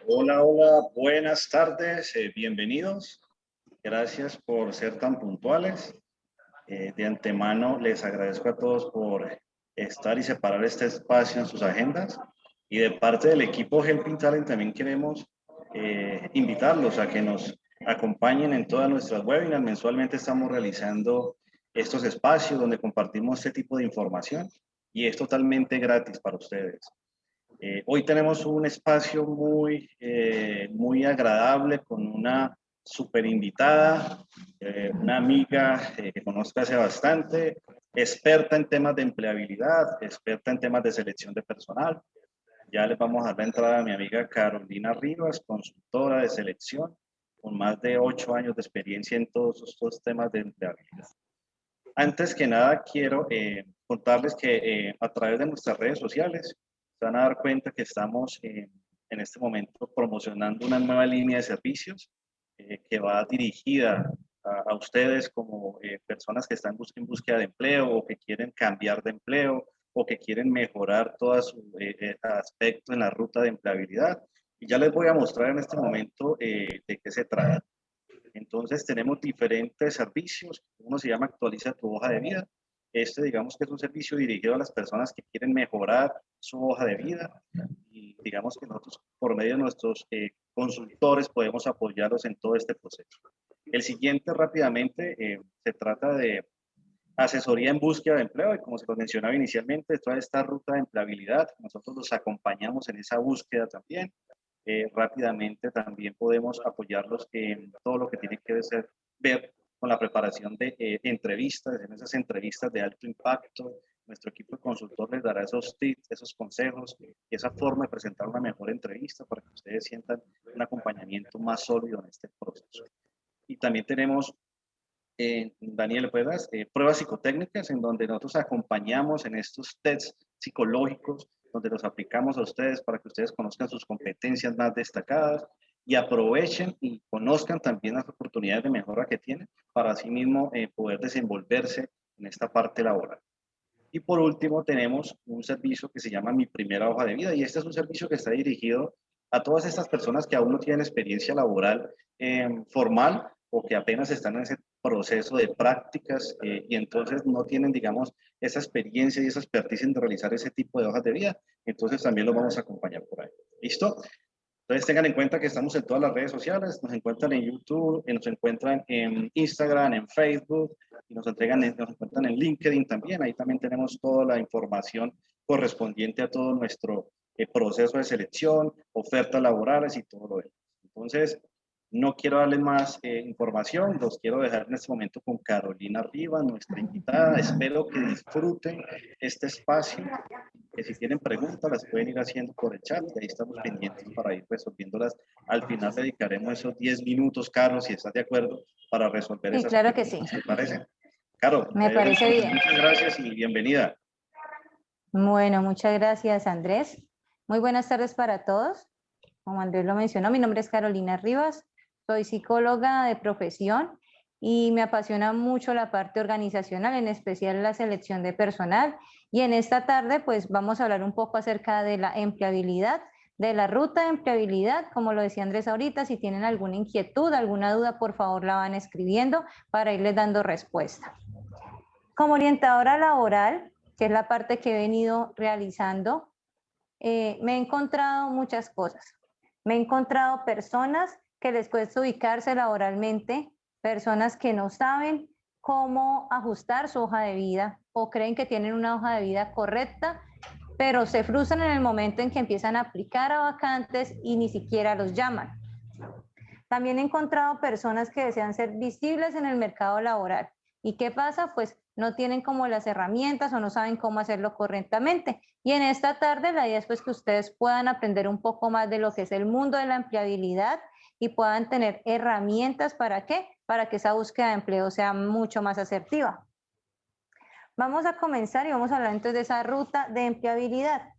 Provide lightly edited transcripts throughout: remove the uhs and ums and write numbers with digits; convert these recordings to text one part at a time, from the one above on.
Hola, hola, buenas tardes, bienvenidos. Gracias por ser tan puntuales. De antemano les agradezco a todos por estar y separar este espacio en sus agendas. Y de parte del equipo Helping Talent también queremos invitarlos a que nos acompañen en todas nuestras webinars. Mensualmente estamos realizando estos espacios donde compartimos este tipo de información y es totalmente gratis para ustedes. Hoy tenemos un espacio muy agradable con una super invitada, una amiga que conozco hace bastante, experta en temas de empleabilidad, experta en temas de selección de personal. Ya les vamos a dar la entrada a mi amiga Carolina Rivas, consultora de selección, con más de 8 años de experiencia en todos estos temas de empleabilidad. Antes que nada, quiero contarles que a través de nuestras redes sociales se van a dar cuenta que estamos en este momento promocionando una nueva línea de servicios que va dirigida a ustedes como personas que están en búsqueda de empleo o que quieren cambiar de empleo o que quieren mejorar todo su aspecto en la ruta de empleabilidad. Y ya les voy a mostrar en este momento de qué se trata. Entonces tenemos diferentes servicios. Uno se llama Actualiza tu hoja de vida. Este, digamos que es un servicio dirigido a las personas que quieren mejorar su hoja de vida y digamos que nosotros por medio de nuestros consultores podemos apoyarlos en todo este proceso. El siguiente rápidamente se trata de asesoría en búsqueda de empleo y como se lo mencionaba inicialmente, toda esta ruta de empleabilidad, nosotros los acompañamos en esa búsqueda también. Rápidamente también podemos apoyarlos en todo lo que tiene que ver con la preparación de entrevistas, en esas entrevistas de alto impacto. Nuestro equipo de consultor les dará esos tips, esos consejos y esa forma de presentar una mejor entrevista para que ustedes sientan un acompañamiento más sólido en este proceso. Y también tenemos Daniel, ¿puedas? Pruebas psicotécnicas en donde nosotros acompañamos en estos tests psicológicos, donde los aplicamos a ustedes para que ustedes conozcan sus competencias más destacadas y aprovechen y conozcan también las oportunidades de mejora que tienen para así mismo poder desenvolverse en esta parte laboral. Y por último, tenemos un servicio que se llama Mi Primera Hoja de Vida y este es un servicio que está dirigido a todas estas personas que aún no tienen experiencia laboral formal o que apenas están en ese proceso de prácticas y entonces no tienen, digamos, esa experiencia y esa expertise en realizar ese tipo de hojas de vida. Entonces también los vamos a acompañar por ahí. ¿Listo? Entonces tengan en cuenta que estamos en todas las redes sociales, nos encuentran en YouTube, nos encuentran en Instagram, en Facebook, y nos encuentran en LinkedIn también. Ahí también tenemos toda la información correspondiente a todo nuestro proceso de selección, ofertas laborales y todo lo demás. Entonces, no quiero darles más información, los quiero dejar en este momento con Carolina Rivas, nuestra invitada. Espero que disfruten este espacio, que si tienen preguntas las pueden ir haciendo por el chat y ahí estamos pendientes para ir resolviéndolas. Al final dedicaremos esos 10 minutos, Carlos, si estás de acuerdo, para resolver Sí, esas claro que sí. preguntas. ¿Te parece? Caro, Me parece bien. muchas gracias y bienvenida. Bueno, muchas gracias, Andrés. Muy buenas tardes para todos. Como Andrés lo mencionó, mi nombre es Carolina Rivas, soy psicóloga de profesión y me apasiona mucho la parte organizacional, en especial la selección de personal. Y en esta tarde, pues vamos a hablar un poco acerca de la empleabilidad, de la ruta de empleabilidad, como lo decía Andrés ahorita. Si tienen alguna inquietud, alguna duda, por favor la van escribiendo para irles dando respuesta. Como orientadora laboral, que es la parte que he venido realizando, me he encontrado muchas cosas. Me he encontrado personas que les cuesta ubicarse laboralmente, personas que no saben cómo ajustar su hoja de vida o creen que tienen una hoja de vida correcta, pero se frustran en el momento en que empiezan a aplicar a vacantes y ni siquiera los llaman. También he encontrado personas que desean ser visibles en el mercado laboral. ¿Y qué pasa? Pues no tienen como las herramientas o no saben cómo hacerlo correctamente. Y en esta tarde la idea es pues que ustedes puedan aprender un poco más de lo que es el mundo de la empleabilidad y puedan tener herramientas para ¿qué? Para que esa búsqueda de empleo sea mucho más asertiva. Vamos a comenzar y vamos a hablar entonces de esa ruta de empleabilidad.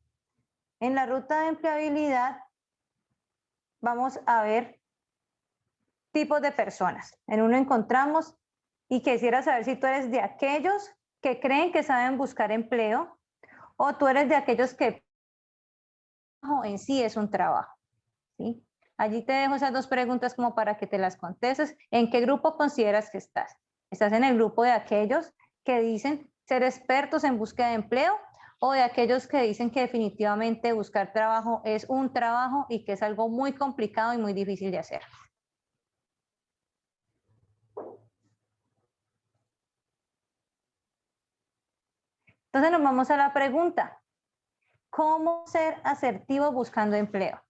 En la ruta de empleabilidad vamos a ver tipos de personas. En uno encontramos, y quisiera saber si tú eres de aquellos que creen que saben buscar empleo o tú eres de aquellos que en sí es un trabajo, ¿sí? Allí te dejo esas dos preguntas como para que te las contestes. ¿En qué grupo consideras que estás? ¿Estás en el grupo de aquellos que dicen ser expertos en búsqueda de empleo o de aquellos que dicen que definitivamente buscar trabajo es un trabajo y que es algo muy complicado y muy difícil de hacer? Entonces nos vamos a la pregunta: ¿cómo ser asertivo buscando empleo?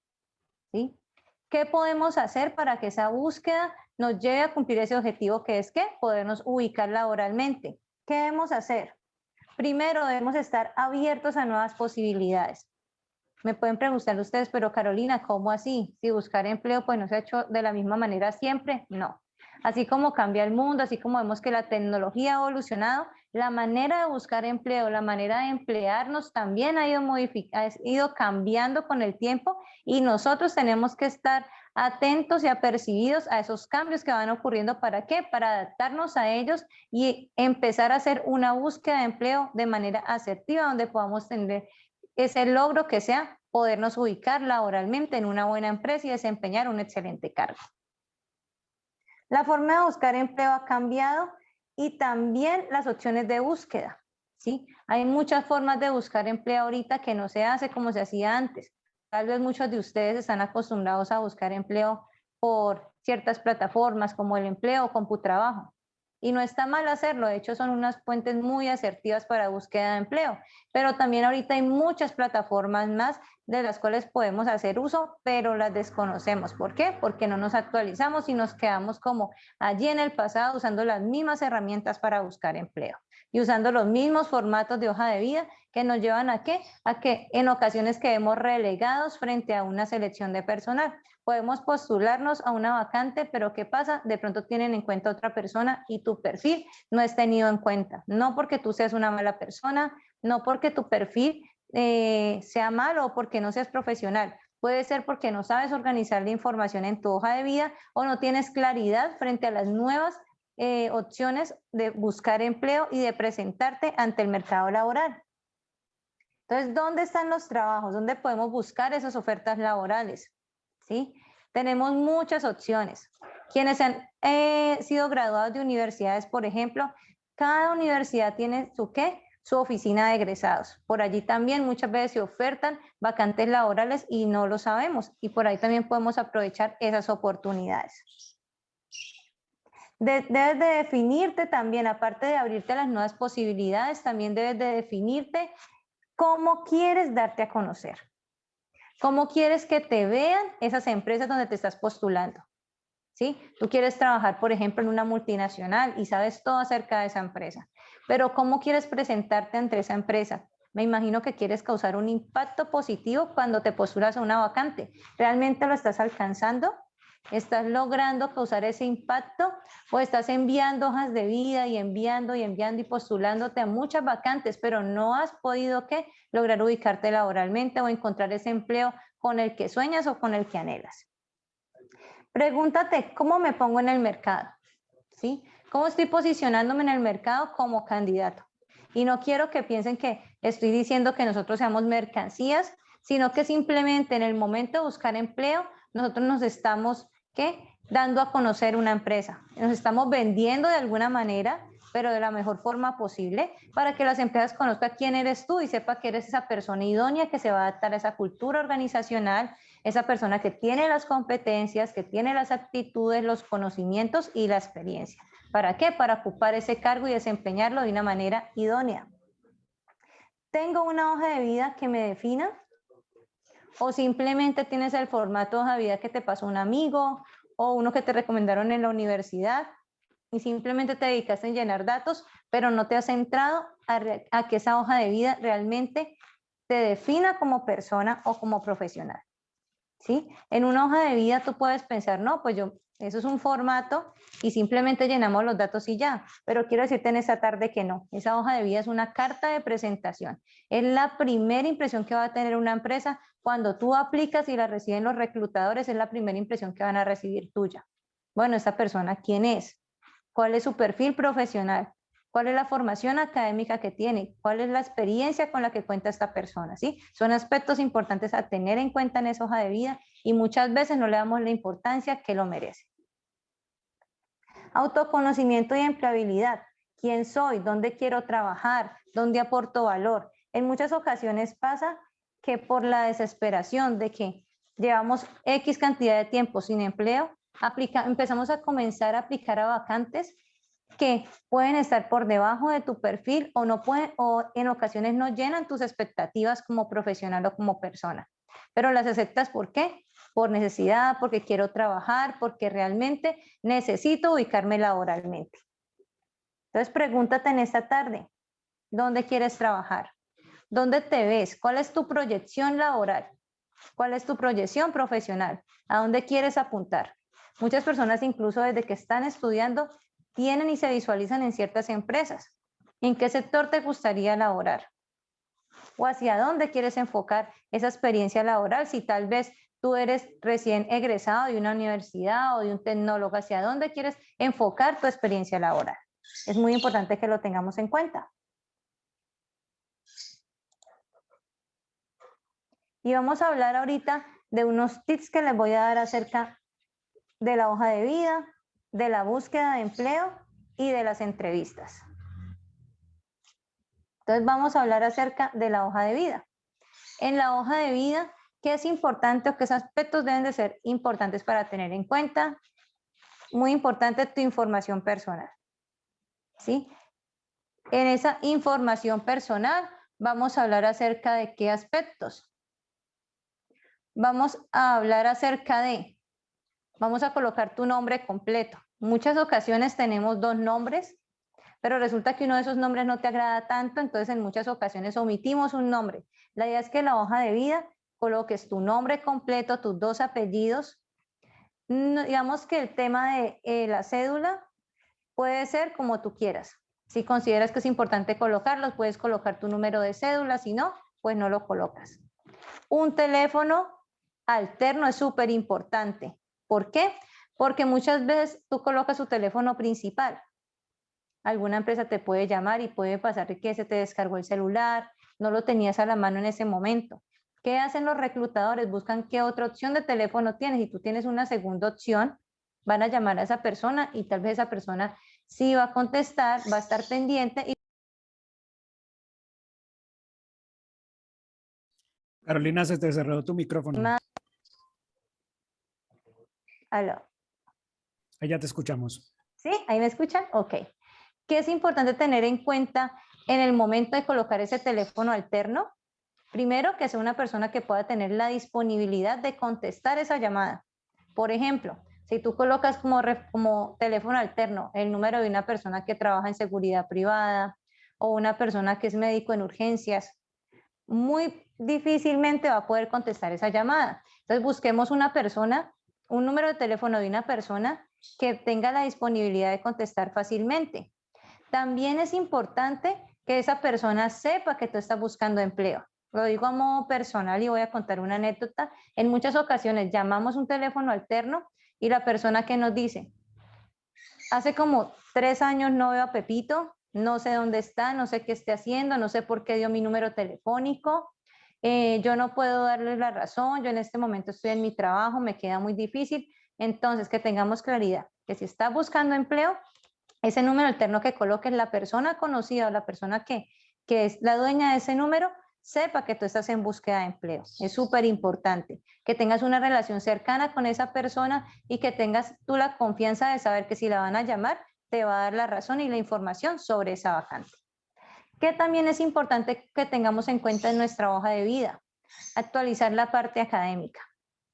¿Sí? ¿Qué podemos hacer para que esa búsqueda nos lleve a cumplir ese objetivo, que es que podernos ubicar laboralmente? ¿Qué debemos hacer? Primero, debemos estar abiertos a nuevas posibilidades. Me pueden preguntar ustedes, pero Carolina, ¿cómo así? Si buscar empleo pues no se ha hecho de la misma manera siempre, no. Así como cambia el mundo, así como vemos que la tecnología ha evolucionado, la manera de buscar empleo, la manera de emplearnos también ha ido cambiando con el tiempo, y nosotros tenemos que estar atentos y apercibidos a esos cambios que van ocurriendo. ¿Para qué? Para adaptarnos a ellos y empezar a hacer una búsqueda de empleo de manera asertiva, donde podamos tener ese logro que sea podernos ubicar laboralmente en una buena empresa y desempeñar un excelente cargo. La forma de buscar empleo ha cambiado y también las opciones de búsqueda, ¿sí? Hay muchas formas de buscar empleo ahorita que no se hace como se hacía antes. Tal vez muchos de ustedes están acostumbrados a buscar empleo por ciertas plataformas como El Empleo o CompuTrabajo. Y no está mal hacerlo, de hecho son unas fuentes muy asertivas para búsqueda de empleo, pero también ahorita hay muchas plataformas más de las cuales podemos hacer uso, pero las desconocemos. ¿Por qué? Porque no nos actualizamos y nos quedamos como allí en el pasado usando las mismas herramientas para buscar empleo y usando los mismos formatos de hoja de vida que nos llevan ¿a qué? A que en ocasiones quedemos relegados frente a una selección de personal. Podemos postularnos a una vacante, pero ¿qué pasa? De pronto tienen en cuenta otra persona y tu perfil no es tenido en cuenta. No porque tú seas una mala persona, no porque tu perfil sea malo o porque no seas profesional. Puede ser porque no sabes organizar la información en tu hoja de vida o no tienes claridad frente a las nuevas opciones de buscar empleo y de presentarte ante el mercado laboral. Entonces, ¿dónde están los trabajos? ¿Dónde podemos buscar esas ofertas laborales? ¿Sí? Tenemos muchas opciones. Quienes han sido graduados de universidades, por ejemplo, cada universidad tiene su ¿qué? Su oficina de egresados. Por allí también muchas veces se ofertan vacantes laborales y no lo sabemos. Y por ahí también podemos aprovechar esas oportunidades. Debes de definirte también, aparte de abrirte a las nuevas posibilidades, también debes de definirte cómo quieres darte a conocer. ¿Cómo quieres que te vean esas empresas donde te estás postulando? ¿Sí? Tú quieres trabajar, por ejemplo, en una multinacional y sabes todo acerca de esa empresa, pero ¿cómo quieres presentarte ante esa empresa? Me imagino que quieres causar un impacto positivo cuando te postulas a una vacante. ¿Realmente lo estás alcanzando? ¿Estás logrando causar ese impacto o estás enviando hojas de vida y enviando y postulándote a muchas vacantes, pero no has podido ¿qué? Lograr ubicarte laboralmente o encontrar ese empleo con el que sueñas o con el que anhelas? Pregúntate, ¿cómo me pongo en el mercado? ¿Sí? ¿Cómo estoy posicionándome en el mercado como candidato? Y no quiero que piensen que estoy diciendo que nosotros seamos mercancías, sino que simplemente en el momento de buscar empleo, nosotros nos estamos ¿qué? Dando a conocer una empresa. Nos estamos vendiendo de alguna manera, pero de la mejor forma posible, para que las empresas conozcan quién eres tú y sepa que eres esa persona idónea que se va a adaptar a esa cultura organizacional, esa persona que tiene las competencias, que tiene las aptitudes, los conocimientos y la experiencia. ¿Para qué? Para ocupar ese cargo y desempeñarlo de una manera idónea. ¿Tengo una hoja de vida que me defina? ¿O simplemente tienes el formato de hoja de vida que te pasó un amigo o uno que te recomendaron en la universidad y simplemente te dedicaste a llenar datos, pero no te has centrado a que esa hoja de vida realmente te defina como persona o como profesional? ¿Sí? En una hoja de vida tú puedes pensar, no, pues eso es un formato y simplemente llenamos los datos y ya, pero quiero decirte en esta tarde que no, esa hoja de vida es una carta de presentación, es la primera impresión que va a tener una empresa cuando tú aplicas y la reciben los reclutadores, es la primera impresión que van a recibir tuya. Bueno, esta persona, ¿quién es? ¿Cuál es su perfil profesional? ¿Cuál es la formación académica que tiene? ¿Cuál es la experiencia con la que cuenta esta persona? ¿Sí? Son aspectos importantes a tener en cuenta en esa hoja de vida y muchas veces no le damos la importancia que lo merece. Autoconocimiento y empleabilidad. ¿Quién soy? ¿Dónde quiero trabajar? ¿Dónde aporto valor? En muchas ocasiones pasa que por la desesperación de que llevamos X cantidad de tiempo sin empleo, empezamos a comenzar a aplicar a vacantes que pueden estar por debajo de tu perfil o no pueden, o en ocasiones no llenan tus expectativas como profesional o como persona. Pero las aceptas ¿por qué? Por necesidad, porque quiero trabajar, porque realmente necesito ubicarme laboralmente. Entonces pregúntate en esta tarde, ¿dónde quieres trabajar? ¿Dónde te ves? ¿Cuál es tu proyección laboral? ¿Cuál es tu proyección profesional? ¿A dónde quieres apuntar? Muchas personas incluso desde que están estudiando tienen y se visualizan en ciertas empresas. ¿En qué sector te gustaría laborar? ¿O hacia dónde quieres enfocar esa experiencia laboral? Si tal vez tú eres recién egresado de una universidad o de un tecnólogo, ¿hacia dónde quieres enfocar tu experiencia laboral? Es muy importante que lo tengamos en cuenta. Y vamos a hablar ahorita de unos tips que les voy a dar acerca de la hoja de vida, de la búsqueda de empleo y de las entrevistas. Entonces vamos a hablar acerca de la hoja de vida. En la hoja de vida, ¿qué es importante o qué aspectos deben de ser importantes para tener en cuenta? Muy importante tu información personal. ¿Sí? En esa información personal vamos a hablar acerca de qué aspectos. Vamos a hablar acerca de, vamos a colocar tu nombre completo. Muchas ocasiones tenemos dos nombres, pero resulta que uno de esos nombres no te agrada tanto, entonces en muchas ocasiones omitimos un nombre. La idea es que en la hoja de vida coloques tu nombre completo, tus dos apellidos. Digamos que el tema de la cédula puede ser como tú quieras. Si consideras que es importante colocarlos, puedes colocar tu número de cédula, si no, pues no lo colocas. Un teléfono alterno es súper importante. ¿Por qué? Porque muchas veces tú colocas tu teléfono principal. Alguna empresa te puede llamar y puede pasar que se te descargó el celular, no lo tenías a la mano en ese momento. ¿Qué hacen los reclutadores? Buscan qué otra opción de teléfono tienes. Si tú tienes una segunda opción, van a llamar a esa persona y tal vez esa persona sí va a contestar, va a estar pendiente. Carolina, se te cerró tu micrófono. Aló. Ahí ya te escuchamos. ¿Sí? ¿Ahí me escuchan? Ok. ¿Qué es importante tener en cuenta en el momento de colocar ese teléfono alterno? Primero, que sea una persona que pueda tener la disponibilidad de contestar esa llamada. Por ejemplo, si tú colocas como teléfono alterno el número de una persona que trabaja en seguridad privada o una persona que es médico en urgencias, muy difícilmente va a poder contestar esa llamada. Entonces busquemos una persona, un número de teléfono de una persona que tenga la disponibilidad de contestar fácilmente. También es importante que esa persona sepa que tú estás buscando empleo. Lo digo a modo personal y voy a contar una anécdota. En muchas ocasiones llamamos un teléfono alterno y la persona que nos dice, hace como 3 años no veo a Pepito, no sé dónde está, no sé qué esté haciendo, no sé por qué dio mi número telefónico, yo no puedo darle la razón, yo en este momento estoy en mi trabajo, me queda muy difícil. Entonces, que tengamos claridad, que si está buscando empleo, ese número alterno que coloques, la persona conocida o la persona que es la dueña de ese número, sepa que tú estás en búsqueda de empleo. Es súper importante que tengas una relación cercana con esa persona y que tengas tú la confianza de saber que si la van a llamar, te va a dar la razón y la información sobre esa vacante. Que también es importante que tengamos en cuenta en nuestra hoja de vida, actualizar la parte académica,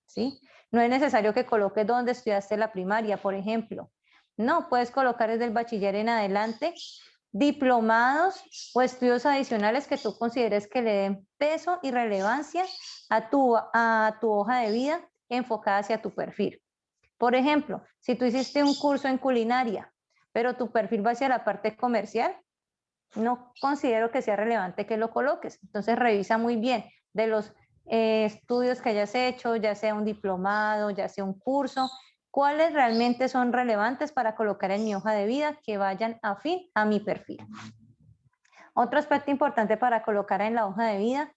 ¿sí? No es necesario que coloques dónde estudiaste la primaria, por ejemplo. No, puedes colocar desde el bachiller en adelante diplomados o estudios adicionales que tú consideres que le den peso y relevancia a tu hoja de vida enfocada hacia tu perfil. Por ejemplo, si tú hiciste un curso en culinaria, pero tu perfil va hacia la parte comercial, no considero que sea relevante que lo coloques. Entonces revisa muy bien de los estudios que hayas hecho, ya sea un diplomado, ya sea un curso, ¿Cuáles realmente son relevantes para colocar en mi hoja de vida que vayan afín a mi perfil? Otro aspecto importante para colocar en la hoja de vida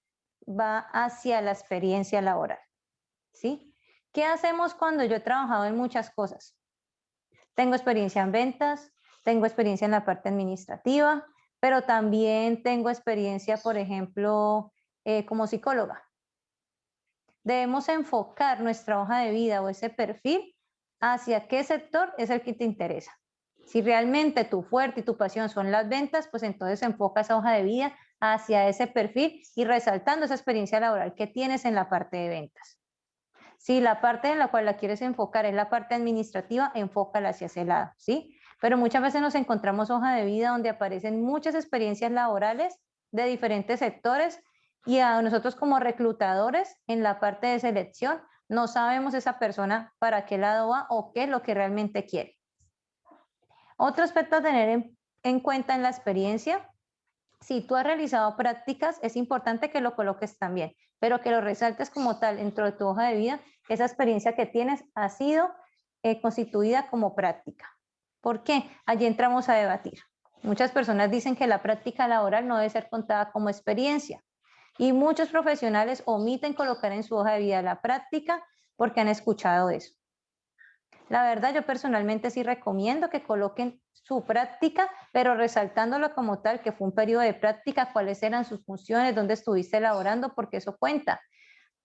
va hacia la experiencia laboral, ¿sí? ¿Qué hacemos cuando yo he trabajado en muchas cosas? Tengo experiencia en ventas, tengo experiencia en la parte administrativa, pero también tengo experiencia, por ejemplo, como psicóloga. Debemos enfocar nuestra hoja de vida o ese perfil hacia qué sector es el que te interesa. Si realmente tu fuerte y tu pasión son las ventas, pues entonces enfoca esa hoja de vida hacia ese perfil y resaltando esa experiencia laboral que tienes en la parte de ventas. Si la parte en la cual la quieres enfocar es la parte administrativa, enfócala hacia ese lado, ¿sí? Pero muchas veces nos encontramos hoja de vida donde aparecen muchas experiencias laborales de diferentes sectores y a nosotros como reclutadores en la parte de selección no sabemos esa persona para qué lado va o qué es lo que realmente quiere. Otro aspecto a tener en cuenta en la experiencia, si tú has realizado prácticas, es importante que lo coloques también, pero que lo resaltes como tal dentro de tu hoja de vida, que esa experiencia que tienes ha sido constituida como práctica. ¿Por qué? Allí entramos a debatir. Muchas personas dicen que la práctica laboral no debe ser contada como experiencia y muchos profesionales omiten colocar en su hoja de vida la práctica porque han escuchado eso. La verdad, yo personalmente sí recomiendo que coloquen su práctica, pero resaltándolo como tal, que fue un periodo de práctica, cuáles eran sus funciones, dónde estuviste elaborando, porque eso cuenta.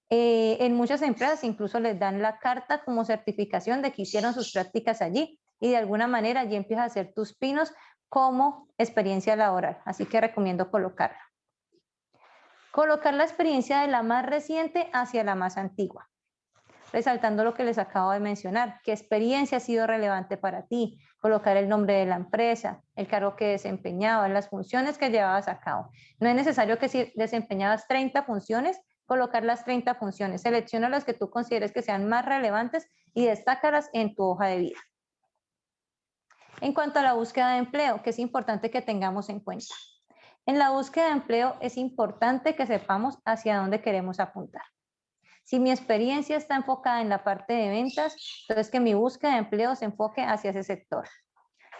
En muchas empresas incluso les dan la carta como certificación de que hicieron sus prácticas allí y de alguna manera allí empiezas a hacer tus pinos como experiencia laboral. Así que recomiendo colocarla. Colocar la experiencia de la más reciente hacia la más antigua, resaltando lo que les acabo de mencionar, qué experiencia ha sido relevante para ti, colocar el nombre de la empresa, el cargo que desempeñabas, las funciones que llevabas a cabo. No es necesario que si desempeñabas 30 funciones, colocar las 30 funciones, selecciona las que tú consideres que sean más relevantes y destácalas en tu hoja de vida. En cuanto a la búsqueda de empleo, que es importante que tengamos en cuenta. En la búsqueda de empleo es importante que sepamos hacia dónde queremos apuntar. Si mi experiencia está enfocada en la parte de ventas, entonces que mi búsqueda de empleo se enfoque hacia ese sector.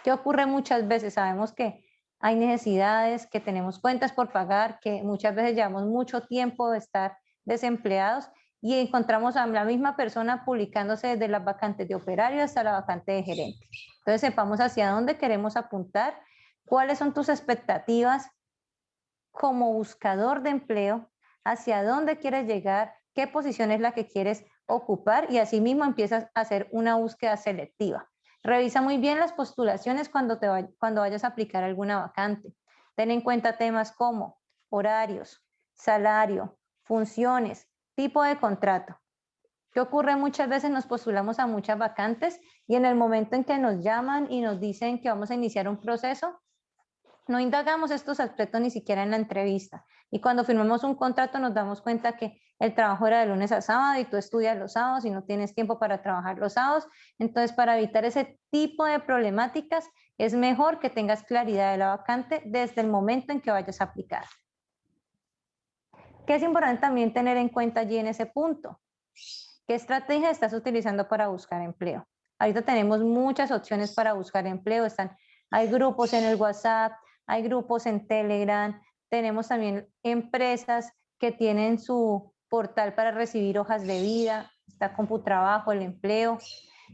¿Qué ocurre muchas veces? Sabemos que hay necesidades, que tenemos cuentas por pagar, que muchas veces llevamos mucho tiempo de estar desempleados y encontramos a la misma persona publicándose desde las vacantes de operario hasta la vacante de gerente. Entonces sepamos hacia dónde queremos apuntar, cuáles son tus expectativas como buscador de empleo, hacia dónde quieres llegar, qué posición es la que quieres ocupar y asimismo empiezas a hacer una búsqueda selectiva. Revisa muy bien las postulaciones cuando vayas a aplicar alguna vacante. Ten en cuenta temas como horarios, salario, funciones, tipo de contrato. ¿Qué ocurre? Muchas veces nos postulamos a muchas vacantes y en el momento en que nos llaman y nos dicen que vamos a iniciar un proceso, no indagamos estos aspectos ni siquiera en la entrevista. Y cuando firmamos un contrato nos damos cuenta que el trabajo era de lunes a sábado y tú estudias los sábados y no tienes tiempo para trabajar los sábados. Entonces, para evitar ese tipo de problemáticas, es mejor que tengas claridad de la vacante desde el momento en que vayas a aplicar. ¿Qué es importante también tener en cuenta allí en ese punto? ¿Qué estrategia estás utilizando para buscar empleo? Ahorita tenemos muchas opciones para buscar empleo. Hay grupos en el WhatsApp, hay grupos en Telegram, tenemos también empresas que tienen su portal para recibir hojas de vida, está CompuTrabajo, el empleo,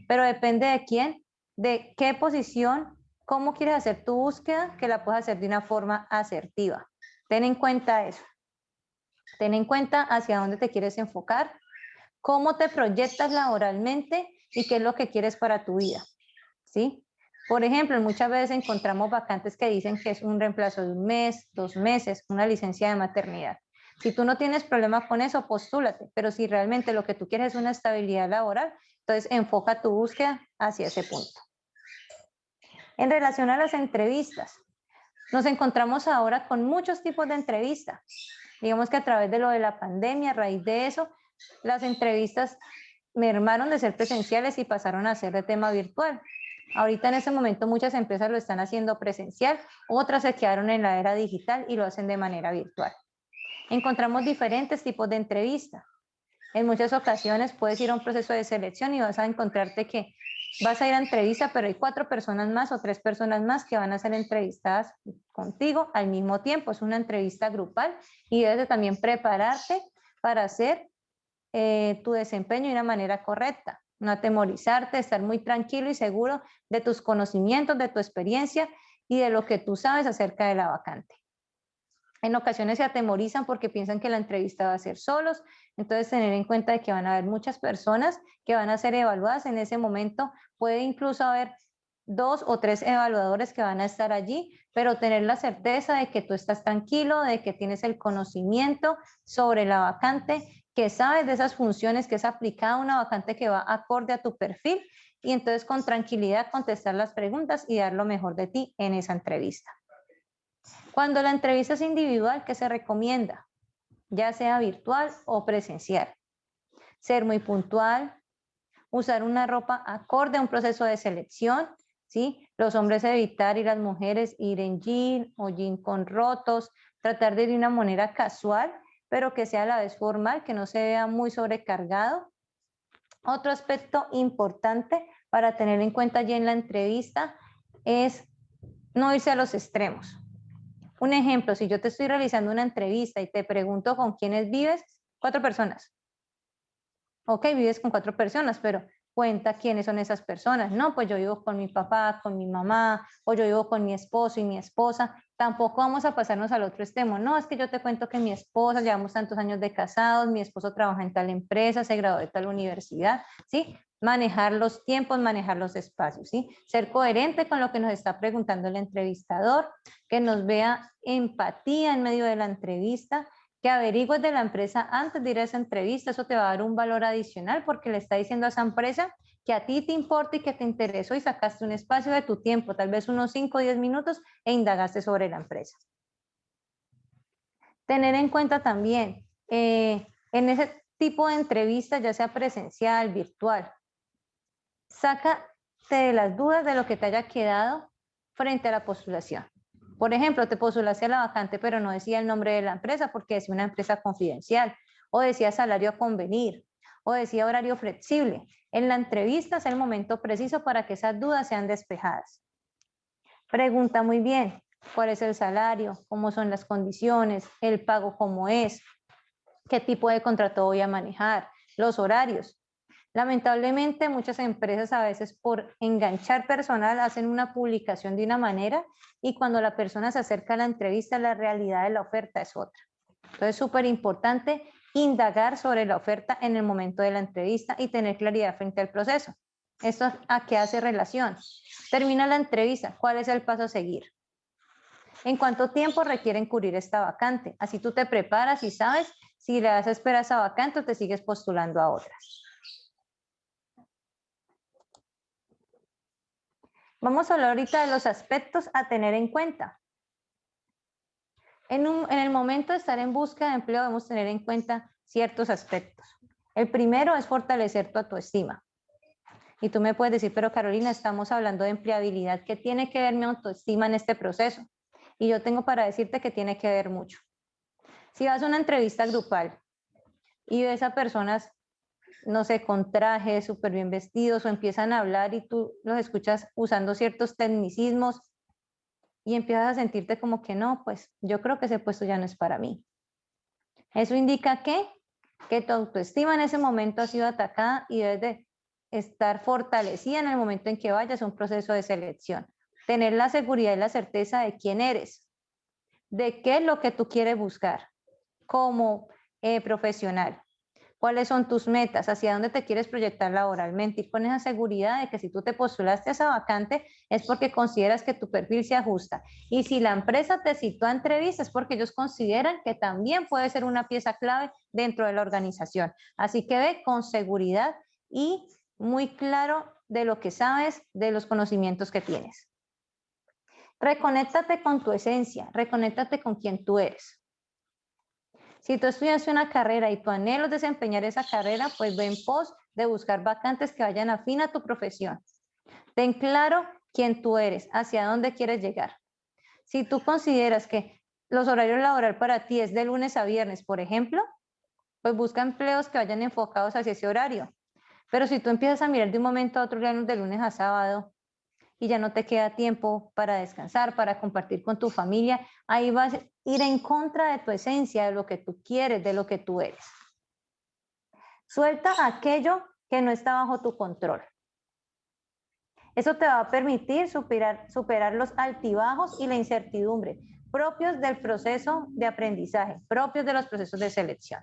pero depende de quién, de qué posición, cómo quieres hacer tu búsqueda, que la puedas hacer de una forma asertiva. Ten en cuenta eso. Ten en cuenta hacia dónde te quieres enfocar, cómo te proyectas laboralmente y qué es lo que quieres para tu vida, ¿sí? Por ejemplo, muchas veces encontramos vacantes que dicen que es un reemplazo de 1 mes, 2 meses, una licencia de maternidad. Si tú no tienes problema con eso, postúlate, pero si realmente lo que tú quieres es una estabilidad laboral, entonces enfoca tu búsqueda hacia ese punto. En relación a las entrevistas, nos encontramos ahora con muchos tipos de entrevistas. Digamos que a través de lo de la pandemia, a raíz de eso, las entrevistas mermaron de ser presenciales y pasaron a ser de tema virtual. Ahorita en ese momento muchas empresas lo están haciendo presencial, otras se quedaron en la era digital y lo hacen de manera virtual. Encontramos diferentes tipos de entrevistas. En muchas ocasiones puedes ir a un proceso de selección y vas a encontrarte que vas a ir a entrevista, pero hay 4 personas más o 3 personas más que van a ser entrevistadas contigo al mismo tiempo. Es una entrevista grupal y debes de también prepararte para hacer tu desempeño de una manera correcta. No atemorizarte, estar muy tranquilo y seguro de tus conocimientos, de tu experiencia y de lo que tú sabes acerca de la vacante. En ocasiones se atemorizan porque piensan que la entrevista va a ser solos, entonces tener en cuenta de que van a haber muchas personas que van a ser evaluadas en ese momento, puede incluso haber 2 o 3 evaluadores que van a estar allí, pero tener la certeza de que tú estás tranquilo, de que tienes el conocimiento sobre la vacante, que sabes de esas funciones, que es aplicada una vacante que va acorde a tu perfil y entonces con tranquilidad contestar las preguntas y dar lo mejor de ti en esa entrevista. Cuando la entrevista es individual, ¿qué se recomienda? Ya sea virtual o presencial. Ser muy puntual, usar una ropa acorde a un proceso de selección, ¿sí? Los hombres evitar y las mujeres ir en jean o jean con rotos, tratar de ir de una manera casual, pero que sea a la vez formal, que no se vea muy sobrecargado. Otro aspecto importante para tener en cuenta allí en la entrevista es no irse a los extremos. Un ejemplo, si yo te estoy realizando una entrevista y te pregunto con quiénes vives, 4 personas. Ok, vives con 4 personas, pero cuenta quiénes son esas personas. No, pues yo vivo con mi papá, con mi mamá, o yo vivo con mi esposo y mi esposa. Tampoco vamos a pasarnos al otro extremo. No, es que yo te cuento que mi esposa, llevamos tantos años de casados, mi esposo trabaja en tal empresa, se graduó de tal universidad, ¿sí? Manejar los tiempos, manejar los espacios, ¿sí? Ser coherente con lo que nos está preguntando el entrevistador, que nos vea empatía en medio de la entrevista, que averigües de la empresa antes de ir a esa entrevista. Eso te va a dar un valor adicional porque le está diciendo a esa empresa que a ti te importa y que te interesó y sacaste un espacio de tu tiempo, tal vez unos 5 o 10 minutos e indagaste sobre la empresa. Tener en cuenta también, en ese tipo de entrevistas, ya sea presencial, virtual, sácate de las dudas de lo que te haya quedado frente a la postulación. Por ejemplo, te postulaste a la vacante, pero no decía el nombre de la empresa porque decía una empresa confidencial, o decía salario a convenir, o decía horario flexible. En la entrevista es el momento preciso para que esas dudas sean despejadas. Pregunta muy bien, ¿cuál es el salario? ¿Cómo son las condiciones? ¿El pago cómo es? ¿Qué tipo de contrato voy a manejar? Los horarios. Lamentablemente, muchas empresas a veces por enganchar personal hacen una publicación de una manera y cuando la persona se acerca a la entrevista, la realidad de la oferta es otra. Entonces, es súper importante indagar sobre la oferta en el momento de la entrevista y tener claridad frente al proceso. ¿Esto a qué hace relación? Termina la entrevista, ¿cuál es el paso a seguir? ¿En cuánto tiempo requieren cubrir esta vacante? Así tú te preparas y sabes si le vas a esperar a esa vacante o te sigues postulando a otras. Vamos a hablar ahorita de los aspectos a tener en cuenta. En el momento de estar en búsqueda de empleo debemos tener en cuenta ciertos aspectos. El primero es fortalecer tu autoestima. Y tú me puedes decir, pero Carolina, estamos hablando de empleabilidad. ¿Qué tiene que ver mi autoestima en este proceso? Y yo tengo para decirte que tiene que ver mucho. Si vas a una entrevista grupal y ves a personas, no sé, con trajes súper bien vestidos o empiezan a hablar y tú los escuchas usando ciertos tecnicismos y empiezas a sentirte como que no, pues yo creo que ese puesto ya no es para mí. Eso indica que tu autoestima en ese momento ha sido atacada y debes de estar fortalecida en el momento en que vayas a un proceso de selección. Tener la seguridad y la certeza de quién eres, de qué es lo que tú quieres buscar como profesional. ¿Cuáles son tus metas? ¿Hacia dónde te quieres proyectar laboralmente? Y con esa seguridad de que si tú te postulaste a esa vacante es porque consideras que tu perfil se ajusta. Y si la empresa te citó a entrevistas es porque ellos consideran que también puede ser una pieza clave dentro de la organización. Así que ve con seguridad y muy claro de lo que sabes, de los conocimientos que tienes. Reconéctate con tu esencia, reconéctate con quien tú eres. Si tú estudias una carrera y tu anhelo es desempeñar esa carrera, pues ve en pos de buscar vacantes que vayan afín a tu profesión. Ten claro quién tú eres, hacia dónde quieres llegar. Si tú consideras que los horarios laborales para ti es de lunes a viernes, por ejemplo, pues busca empleos que vayan enfocados hacia ese horario. Pero si tú empiezas a mirar de un momento a otro, de lunes a sábado, y ya no te queda tiempo para descansar, para compartir con tu familia, ahí vas a ir en contra de tu esencia, de lo que tú quieres, de lo que tú eres. Suelta aquello que no está bajo tu control. Eso te va a permitir superar los altibajos y la incertidumbre propios del proceso de aprendizaje, propios de los procesos de selección.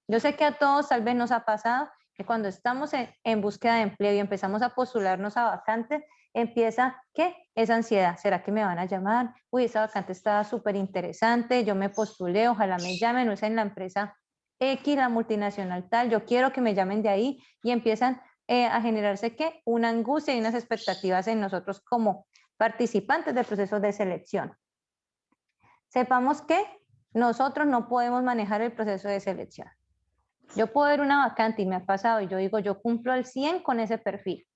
Yo sé que a todos tal vez nos ha pasado que cuando estamos en búsqueda de empleo y empezamos a postularnos a vacantes, empieza, ¿qué? Esa ansiedad. ¿Será que me van a llamar? Uy, esa vacante está súper interesante, yo me postulé, ojalá me llamen, no es en la empresa X, la multinacional tal, yo quiero que me llamen de ahí, y empiezan a generarse, ¿qué? Una angustia y unas expectativas en nosotros como participantes del proceso de selección. Sepamos que nosotros no podemos manejar el proceso de selección. Yo puedo ver una vacante y me ha pasado y yo digo, yo cumplo al 100 con ese perfil.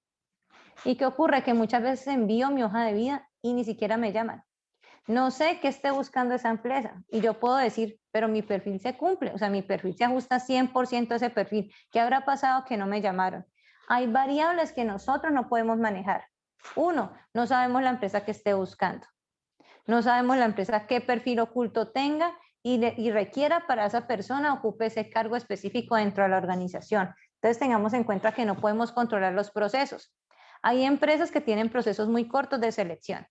¿Y qué ocurre? Que muchas veces envío mi hoja de vida y ni siquiera me llaman. No sé qué esté buscando esa empresa y yo puedo decir, pero mi perfil se cumple, o sea, mi perfil se ajusta 100% a ese perfil. ¿Qué habrá pasado que no me llamaron? Hay variables que nosotros no podemos manejar. Uno, no sabemos la empresa que esté buscando. No sabemos la empresa qué perfil oculto tenga y requiera para esa persona ocupe ese cargo específico dentro de la organización. Entonces tengamos en cuenta que no podemos controlar los procesos. Hay empresas que tienen procesos muy cortos de selección.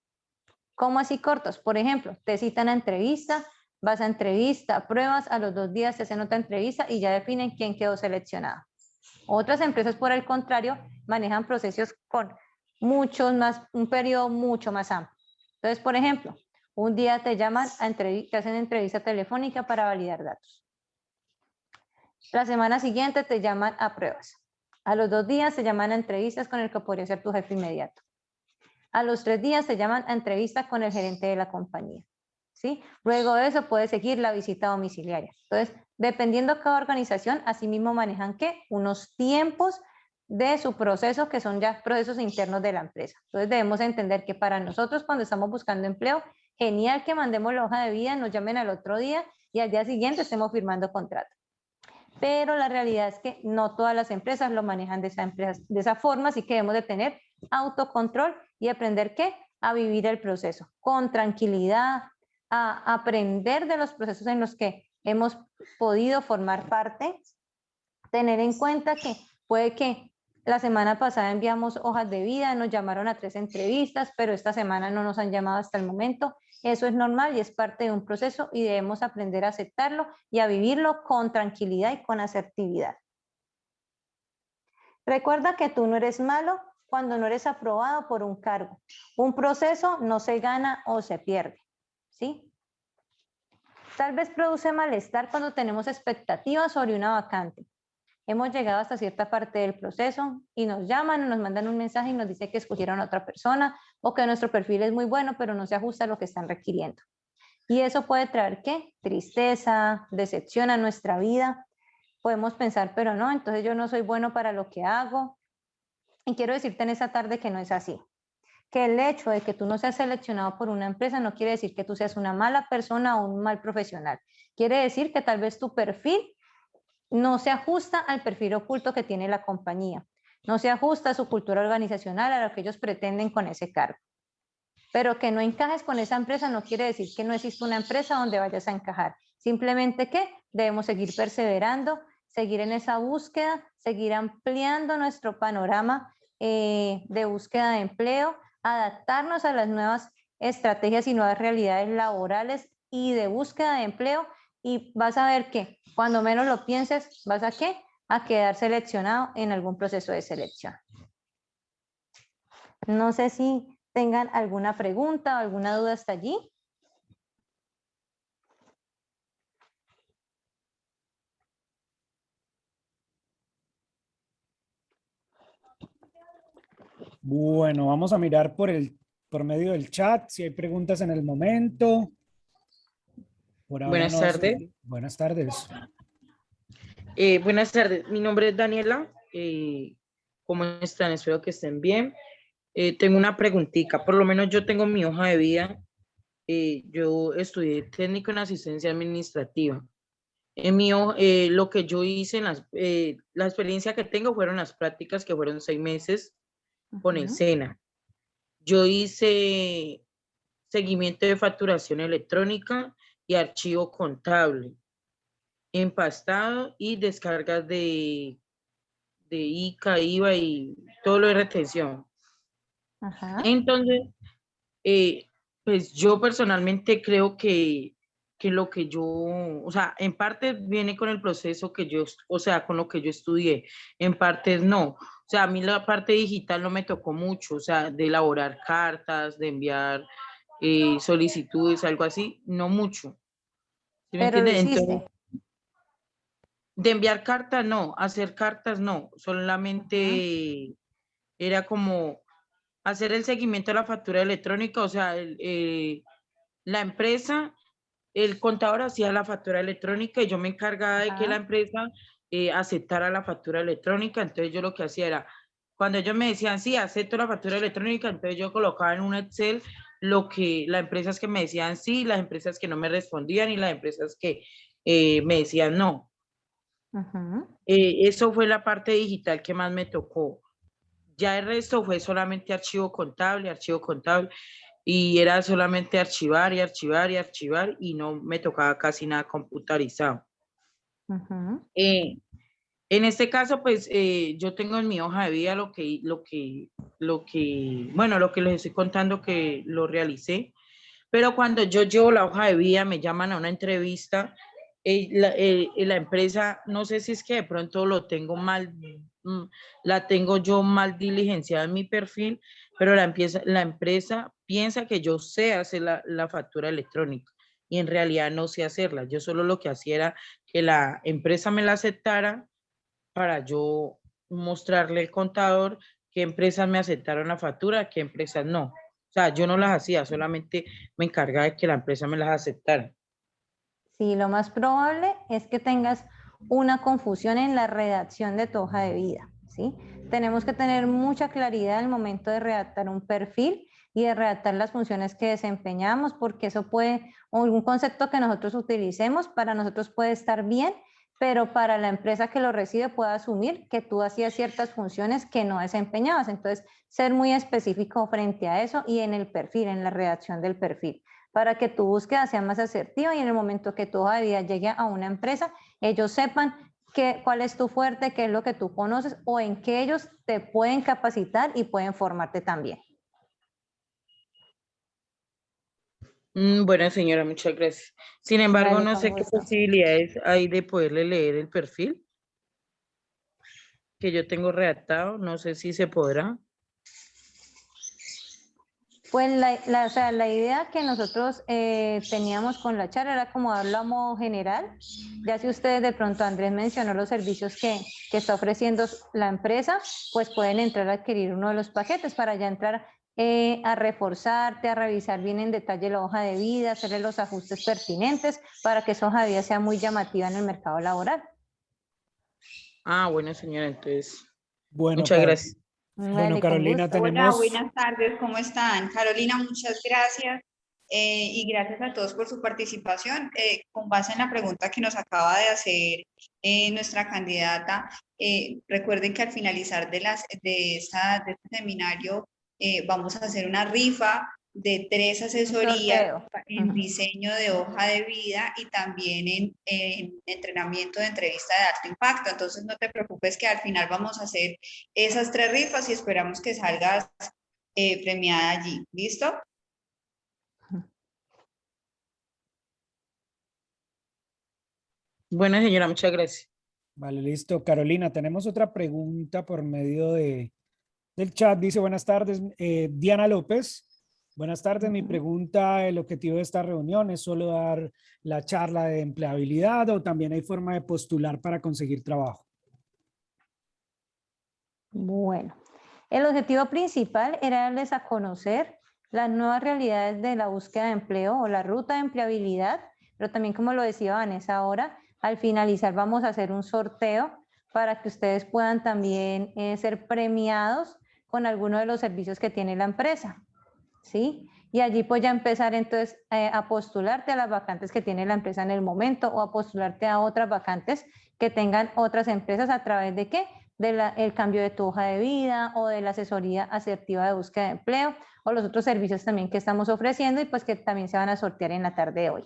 ¿Cómo así cortos? Por ejemplo, te citan a entrevista, vas a entrevista, pruebas, a los 2 días te hacen otra entrevista y ya definen quién quedó seleccionado. Otras empresas, por el contrario, manejan procesos con un periodo mucho más amplio. Entonces, por ejemplo, un día te llaman te hacen entrevista telefónica para validar datos. La semana siguiente te llaman a pruebas. A los 2 días te llaman a entrevistas con el que podría ser tu jefe inmediato. A los 3 días te llaman a entrevista con el gerente de la compañía. ¿Sí? Luego de eso puede seguir la visita domiciliaria. Entonces, dependiendo de cada organización, asimismo manejan ¿qué? Unos tiempos de su proceso que son ya procesos internos de la empresa. Entonces debemos entender que para nosotros cuando estamos buscando empleo, genial que mandemos la hoja de vida, nos llamen al otro día y al día siguiente estemos firmando contrato. Pero la realidad es que no todas las empresas lo manejan de esa forma, así que debemos de tener autocontrol y aprender ¿qué? A vivir el proceso con tranquilidad, a aprender de los procesos en los que hemos podido formar parte, tener en cuenta que puede que la semana pasada enviamos hojas de vida, nos llamaron a 3 entrevistas, pero esta semana no nos han llamado hasta el momento. Eso es normal y es parte de un proceso y debemos aprender a aceptarlo y a vivirlo con tranquilidad y con asertividad. Recuerda que tú no eres malo cuando no eres aprobado por un cargo. Un proceso no se gana o se pierde, ¿sí? Tal vez produce malestar cuando tenemos expectativas sobre una vacante. Hemos llegado hasta cierta parte del proceso y nos llaman o nos mandan un mensaje y nos dice que escogieron a otra persona o que nuestro perfil es muy bueno, pero no se ajusta a lo que están requiriendo. Y eso puede traer, ¿qué? Tristeza, decepción a nuestra vida. Podemos pensar, pero no, entonces yo no soy bueno para lo que hago. Y quiero decirte en esta tarde que no es así. Que el hecho de que tú no seas seleccionado por una empresa no quiere decir que tú seas una mala persona o un mal profesional. Quiere decir que tal vez tu perfil no se ajusta al perfil oculto que tiene la compañía, no se ajusta a su cultura organizacional, a lo que ellos pretenden con ese cargo. Pero que no encajes con esa empresa no quiere decir que no existe una empresa donde vayas a encajar. Simplemente que debemos seguir perseverando, seguir en esa búsqueda, seguir ampliando nuestro panorama de búsqueda de empleo, adaptarnos a las nuevas estrategias y nuevas realidades laborales y de búsqueda de empleo, y vas a ver que cuando menos lo pienses, vas a ¿qué? A quedar seleccionado en algún proceso de selección. No sé si tengan alguna pregunta o alguna duda hasta allí. Bueno, vamos a mirar por medio del chat si hay preguntas en el momento. Por ahora Buenas tardes. Buenas tardes. Buenas tardes, mi nombre es Daniela. ¿Cómo están? Espero que estén bien. Tengo una preguntita. Por lo menos yo tengo mi hoja de vida. Yo estudié técnico en asistencia administrativa. Lo que yo hice, la experiencia que tengo fueron las prácticas que fueron 6 meses con el Ujú. SENA. Yo hice seguimiento de facturación electrónica y archivo contable, empastado y descargas de ICA, IVA y todo lo de retención. Ajá. Entonces, pues yo personalmente creo que lo que yo, o sea, en parte viene con el proceso que yo, o sea, con lo que yo estudié, en partes no. O sea, a mí la parte digital no me tocó mucho, o sea, de elaborar cartas, de enviar solicitudes, algo así, no mucho. ¿Sí me Pero lo entiendes? Entonces, hiciste. de enviar cartas no, hacer cartas no, Ujú. solamente era como hacer el seguimiento de la factura electrónica, o sea, la empresa, el contador hacía la factura electrónica y yo me encargaba de que la Ajá. empresa aceptara la factura electrónica. Entonces yo lo que hacía era, cuando ellos me decían, sí, acepto la factura electrónica, entonces yo colocaba en un Excel lo que las empresas que me decían sí, las empresas que no me respondían y las empresas que me decían no. Ujú. Eso fue la parte digital que más me tocó. Ya el resto fue solamente archivo contable, y era solamente archivar y archivar y archivar y no me tocaba casi nada computarizado. Ujú. Eh, en este caso, pues yo tengo en mi hoja de vida bueno, lo que les estoy contando que lo realicé, pero cuando yo llevo la hoja de vida, me llaman a una entrevista, la empresa, no sé si es que de pronto lo tengo mal, la tengo yo mal diligenciada en mi perfil, pero la empresa piensa que yo sé hacer la factura electrónica y en realidad no sé hacerla. Yo solo lo que hacía era que la empresa me la aceptara para yo mostrarle al contador qué empresas me aceptaron la factura, qué empresas no. O sea, yo no las hacía, solamente me encargaba de que la empresa me las aceptara. Sí, lo más probable es que tengas una confusión en la redacción de tu hoja de vida, ¿sí? Tenemos que tener mucha claridad al momento de redactar un perfil y de redactar las funciones que desempeñamos, porque eso puede, o un concepto que nosotros utilicemos, para nosotros puede estar bien, pero para la empresa que lo recibe puede asumir que tú hacías ciertas funciones que no desempeñabas. Entonces, ser muy específico frente a eso y en el perfil, en la redacción del perfil, para que tu búsqueda sea más asertiva y en el momento que tu hoja de vida llegue a una empresa, ellos sepan cuál es tu fuerte, qué es lo que tú conoces o en qué ellos te pueden capacitar y pueden formarte también. Bueno, señora, muchas gracias. Sin embargo, Vale, no con sé qué gusto. posibilidades hay de poderle leer el perfil que yo tengo redactado. No sé si se podrá. Pues o sea, la idea que nosotros teníamos con la charla era como darlo a modo general. Ya si ustedes de pronto, Andrés mencionó los servicios que está ofreciendo la empresa, pues pueden entrar a adquirir uno de los paquetes para ya entrar a reforzarte, a revisar bien en detalle la hoja de vida, hacerle los ajustes pertinentes para que esa hoja de vida sea muy llamativa en el mercado laboral. Ah, bueno, señora, entonces, Bueno, muchas gracias. bueno, Vale, con Carolina, gusto. Hola, tenemos, buenas tardes, ¿cómo están? Carolina, muchas gracias y gracias a todos por su participación. Con base en la pregunta que nos acaba de hacer nuestra candidata, recuerden que al finalizar de este seminario vamos a hacer una rifa de 3 Un asesorías sorteo. en diseño de hoja de vida y también en entrenamiento de entrevista de alto impacto. Entonces, no te preocupes que al final vamos a hacer esas 3 rifas y esperamos que salgas premiada allí. ¿Listo? Bueno, señora, muchas gracias. vale, listo. Carolina, tenemos otra pregunta por medio del chat. Dice, buenas tardes, Diana López. Buenas tardes, mi pregunta, el objetivo de esta reunión es solo dar la charla de empleabilidad o también hay forma de postular para conseguir trabajo. Bueno, el objetivo principal era darles a conocer las nuevas realidades de la búsqueda de empleo o la ruta de empleabilidad, pero también como lo decía Vanessa ahora, al finalizar vamos a hacer un sorteo para que ustedes puedan también ser premiados con alguno de los servicios que tiene la empresa, ¿sí? y allí pues ya empezar entonces a postularte a las vacantes que tiene la empresa en el momento o a postularte a otras vacantes que tengan otras empresas a través de ¿qué? El cambio de tu hoja de vida o de la asesoría asertiva de búsqueda de empleo o los otros servicios también que estamos ofreciendo y pues que también se van a sortear en la tarde de hoy.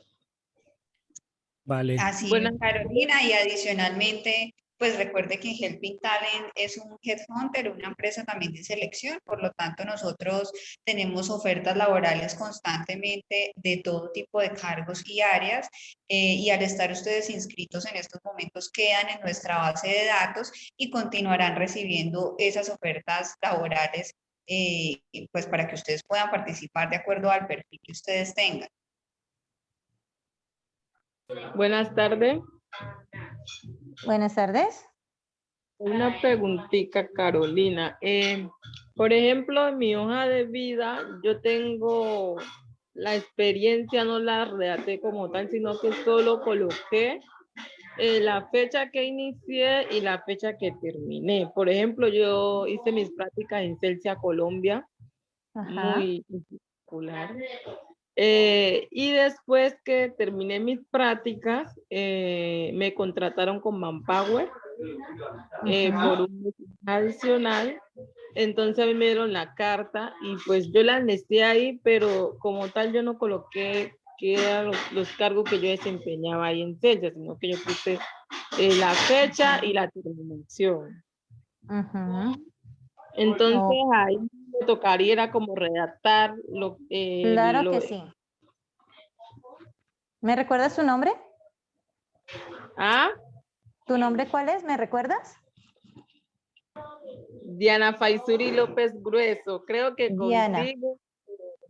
Vale. Así Buenas es, Carolina, y adicionalmente, pues recuerde que Helping Talent es un headhunter, una empresa también de selección, por lo tanto nosotros tenemos ofertas laborales constantemente de todo tipo de cargos y áreas, y al estar ustedes inscritos en estos momentos quedan en nuestra base de datos y continuarán recibiendo esas ofertas laborales, pues para que ustedes puedan participar de acuerdo al perfil que ustedes tengan. Buenas tardes. Buenas tardes. Una preguntita, Carolina. Por ejemplo, en mi hoja de vida, yo tengo la experiencia, no la redacté como tal, sino que solo coloqué la fecha que inicié y la fecha que terminé. Por ejemplo, yo hice mis prácticas en Celsia, Colombia, Ajá. muy particular. Y después que terminé mis prácticas, me contrataron con Manpower por un mes adicional. Entonces a mí me dieron la carta y pues yo la anexé ahí, pero como tal yo no coloqué qué eran los cargos que yo desempeñaba ahí en Celsia, sino que yo puse la fecha y la terminación. Ajá. Entonces Oh, ahí me tocaría era como redactar claro que sí. ¿Me recuerdas tu nombre? ¿Ah? ¿Tu nombre cuál es? ¿Me recuerdas? Diana Faisuri López Grueso, creo que Diana. contigo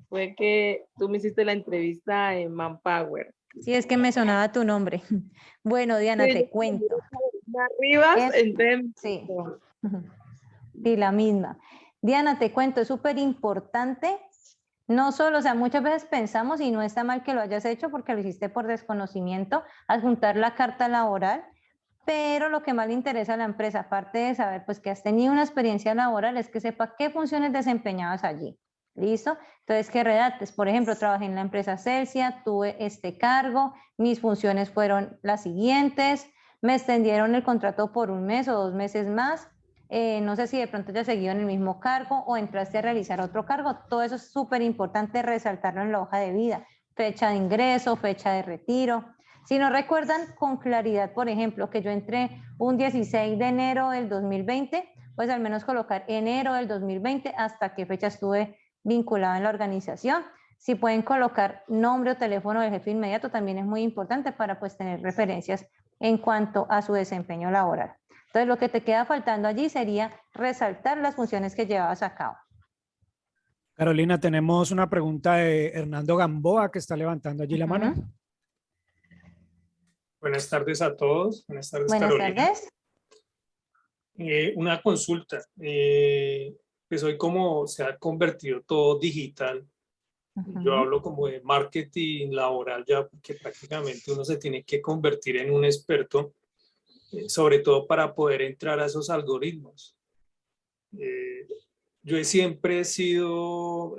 fue que tú me hiciste la entrevista en Manpower. Sí, es que me sonaba tu nombre. Bueno, Diana, Sí, te cuento. Arriba, Es, entonces, sí, sí, la misma. Diana, te cuento, es súper importante. No solo, o sea, muchas veces pensamos, y no está mal que lo hayas hecho porque lo hiciste por desconocimiento, adjuntar la carta laboral, pero lo que más le interesa a la empresa, aparte de saber pues que has tenido una experiencia laboral, es que sepa qué funciones desempeñabas allí. ¿Listo? Entonces, que redactes, por ejemplo, trabajé en la empresa Celsia, tuve este cargo, mis funciones fueron las siguientes, me extendieron el contrato por un mes o 2 meses más, no sé si de pronto ya has seguido en el mismo cargo o entraste a realizar otro cargo, todo eso es súper importante resaltarlo en la hoja de vida, fecha de ingreso, fecha de retiro. Si no recuerdan con claridad, por ejemplo, que yo entré un 16 de enero del 2020, pues al menos colocar enero del 2020 hasta qué fecha estuve vinculada en la organización. Si pueden colocar nombre o teléfono del jefe inmediato, también es muy importante para pues tener referencias en cuanto a su desempeño laboral. Entonces, lo que te queda faltando allí sería resaltar las funciones que llevabas a cabo. Carolina, tenemos una pregunta de Hernando Gamboa que está levantando allí la mano. Buenas tardes a todos. Buenas tardes, Buenas Carolina. tardes. Una consulta. Pues hoy como se ha convertido todo digital, yo hablo como de marketing laboral ya, porque prácticamente uno se tiene que convertir en un experto, sobre todo para poder entrar a esos algoritmos. Yo siempre he sido,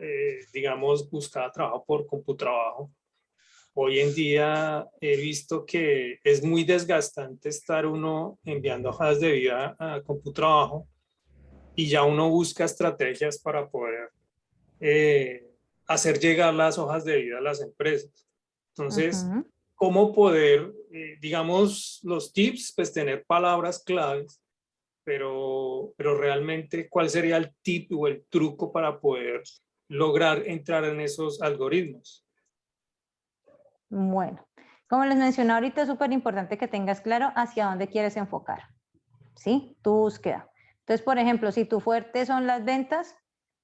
digamos, buscaba trabajo por CompuTrabajo. Hoy en día he visto que es muy desgastante estar uno enviando hojas de vida a CompuTrabajo y ya uno busca estrategias para poder hacer llegar las hojas de vida a las empresas. Entonces, ¿cómo poder, digamos, los tips, pues tener palabras claves, pero realmente cuál sería el tip o el truco para poder lograr entrar en esos algoritmos? Bueno, como les mencioné ahorita, es súper importante que tengas claro hacia dónde quieres enfocar, ¿sí? Tu búsqueda. Entonces, por ejemplo, si tu fuerte son las ventas,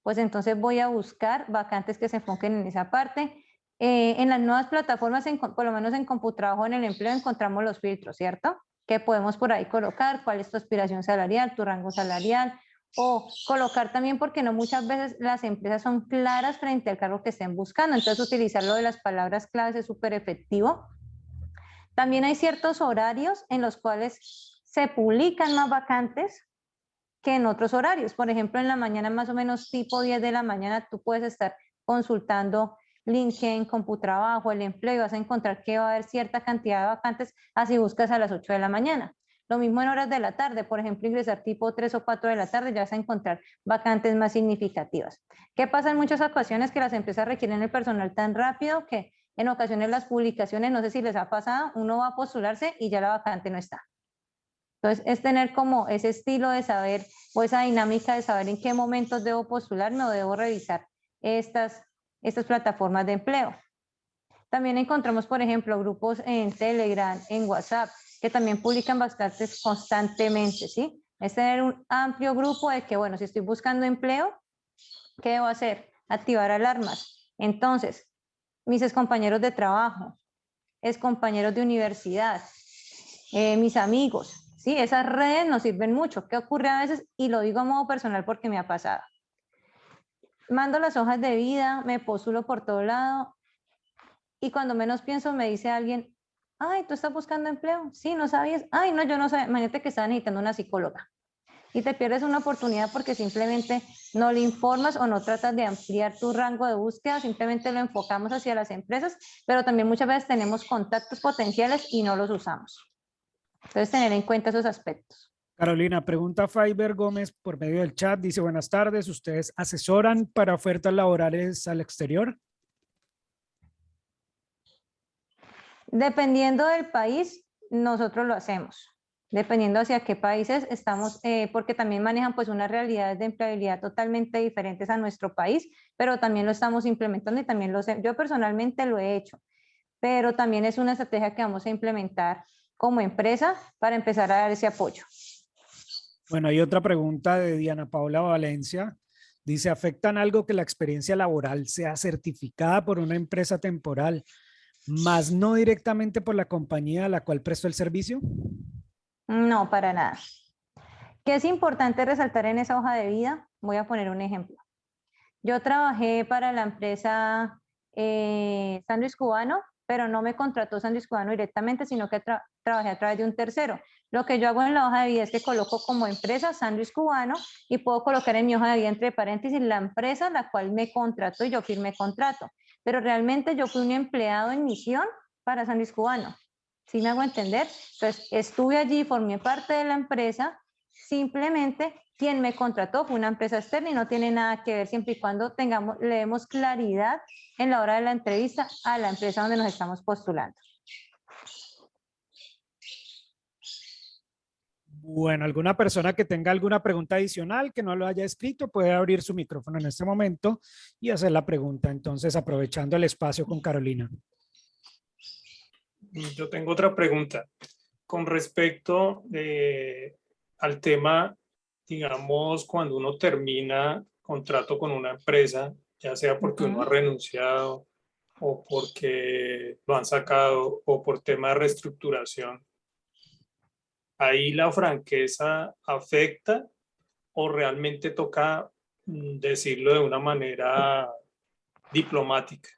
pues entonces voy a buscar vacantes que se enfoquen en esa parte. En las nuevas plataformas, por lo menos en CompuTrabajo, en el empleo, encontramos los filtros, ¿cierto? Que podemos por ahí colocar cuál es tu aspiración salarial, tu rango salarial, o colocar también, porque no muchas veces las empresas son claras frente al cargo que estén buscando, entonces utilizar lo de las palabras claves es súper efectivo. También hay ciertos horarios en los cuales se publican más vacantes que en otros horarios. Por ejemplo, en la mañana, más o menos tipo 10 de la mañana, tú puedes estar consultando LinkedIn, Computrabajo, El Empleo, y vas a encontrar que va a haber cierta cantidad de vacantes, así buscas a las 8 de la mañana. Lo mismo en horas de la tarde, por ejemplo, ingresar tipo 3 o 4 de la tarde, ya vas a encontrar vacantes más significativas. ¿Qué pasa en muchas ocasiones? Que las empresas requieren el personal tan rápido que en ocasiones las publicaciones, no sé si les ha pasado, uno va a postularse y ya la vacante no está. Entonces, es tener como ese estilo de saber o esa dinámica de saber en qué momentos debo postularme o debo revisar estas plataformas de empleo. También encontramos, por ejemplo, grupos en Telegram, en WhatsApp, que también publican bastantes constantemente, ¿sí? Es tener un amplio grupo de que, bueno, si estoy buscando empleo, ¿qué debo hacer? Activar alarmas. Entonces, mis excompañeros de trabajo, excompañeros de universidad, mis amigos, ¿sí? Esas redes nos sirven mucho. ¿Qué ocurre a veces? Y lo digo a modo personal porque me ha pasado. Mando las hojas de vida, me postulo por todo lado y cuando menos pienso me dice alguien, ay, ¿tú estás buscando empleo? Sí, ¿no sabías? Ay, no, yo no sabía. Imagínate que estaba necesitando una psicóloga. Y te pierdes una oportunidad porque simplemente no le informas o no tratas de ampliar tu rango de búsqueda, simplemente lo enfocamos hacia las empresas, pero también muchas veces tenemos contactos potenciales y no los usamos. Entonces, tener en cuenta esos aspectos. Carolina, pregunta Faiber Gómez por medio del chat. Dice, buenas tardes, ¿ustedes asesoran para ofertas laborales al exterior? Dependiendo del país, nosotros lo hacemos. Dependiendo hacia qué países estamos, porque también manejan pues unas realidades de empleabilidad totalmente diferentes a nuestro país, pero también lo estamos implementando y también yo personalmente lo he hecho, pero también es una estrategia que vamos a implementar como empresa para empezar a dar ese apoyo. Bueno, hay otra pregunta de Diana Paula Valencia. Dice, ¿afectan algo que la experiencia laboral sea certificada por una empresa temporal, más no directamente por la compañía a la cual prestó el servicio? No, para nada. ¿Qué es importante resaltar en esa hoja de vida? Voy a poner un ejemplo. Yo trabajé para la empresa Sándwich Cubano, pero no me contrató Sándwich Cubano directamente, sino que trabajé a través de un tercero. Lo que yo hago en la hoja de vida es que coloco como empresa Sándwich Cubano y puedo colocar en mi hoja de vida entre paréntesis la empresa la cual me contrató y yo firmé contrato. Pero realmente yo fui un empleado en misión para Sándwich Cubano. ¿Sí me hago entender? Entonces, estuve allí, formé parte de la empresa, simplemente quien me contrató fue una empresa externa y no tiene nada que ver siempre y cuando le demos claridad en la hora de la entrevista a la empresa donde nos estamos postulando. Bueno, alguna persona que tenga alguna pregunta adicional que no lo haya escrito puede abrir su micrófono en este momento y hacer la pregunta. Entonces, aprovechando el espacio con Carolina. Yo tengo otra pregunta con respecto al tema, digamos, cuando uno termina contrato con una empresa, ya sea porque uno ha renunciado o porque lo han sacado o por tema de reestructuración. ¿Ahí la franqueza afecta o realmente toca decirlo de una manera diplomática?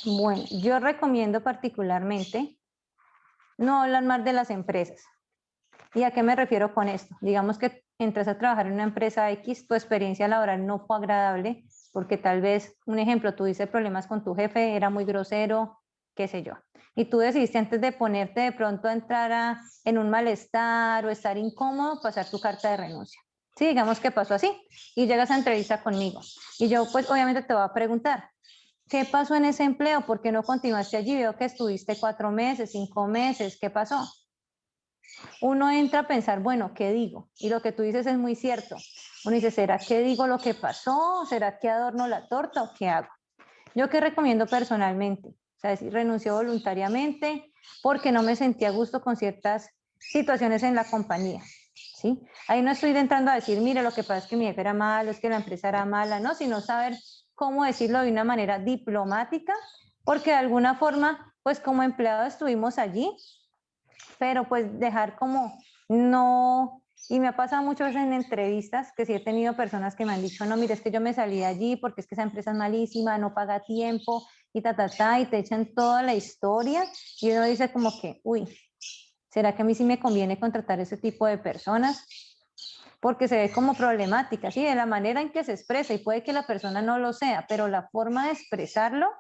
Bueno, yo recomiendo particularmente no hablar más de las empresas. ¿Y a qué me refiero con esto? Digamos que entras a trabajar en una empresa X, tu experiencia laboral no fue agradable, porque tal vez, un ejemplo, tuviste problemas con tu jefe, era muy grosero, qué sé yo. Y tú decidiste antes de ponerte de pronto a entrar en un malestar o estar incómodo, pasar tu carta de renuncia. Sí, digamos que pasó así. Y llegas a entrevista conmigo. Y yo pues obviamente te voy a preguntar, ¿qué pasó en ese empleo? ¿Por qué no continuaste allí? Veo que estuviste 4 meses, 5 meses, ¿qué pasó? Uno entra a pensar, bueno, ¿qué digo? Y lo que tú dices es muy cierto. Uno dice, ¿será que digo lo que pasó? ¿Será que adorno la torta o qué hago? Yo qué recomiendo personalmente, o sea, si renunció voluntariamente porque no me sentía a gusto con ciertas situaciones en la compañía, ¿sí? Ahí no estoy entrando a decir, mire, lo que pasa es que mi jefe era malo, es que la empresa era mala, no, sino saber cómo decirlo de una manera diplomática, porque de alguna forma, pues como empleado estuvimos allí, pero pues dejar como no, y me ha pasado muchas veces en entrevistas que sí he tenido personas que me han dicho, no, mire, es que yo me salí de allí porque es que esa empresa es malísima, no paga tiempo, y y te echan toda la historia, y uno dice como que, uy, ¿será que a mí sí me conviene contratar ese tipo de personas? porque se ve como problemática, ¿sí? De la manera en que se expresa, y puede que la persona no lo sea, pero la forma de expresarlo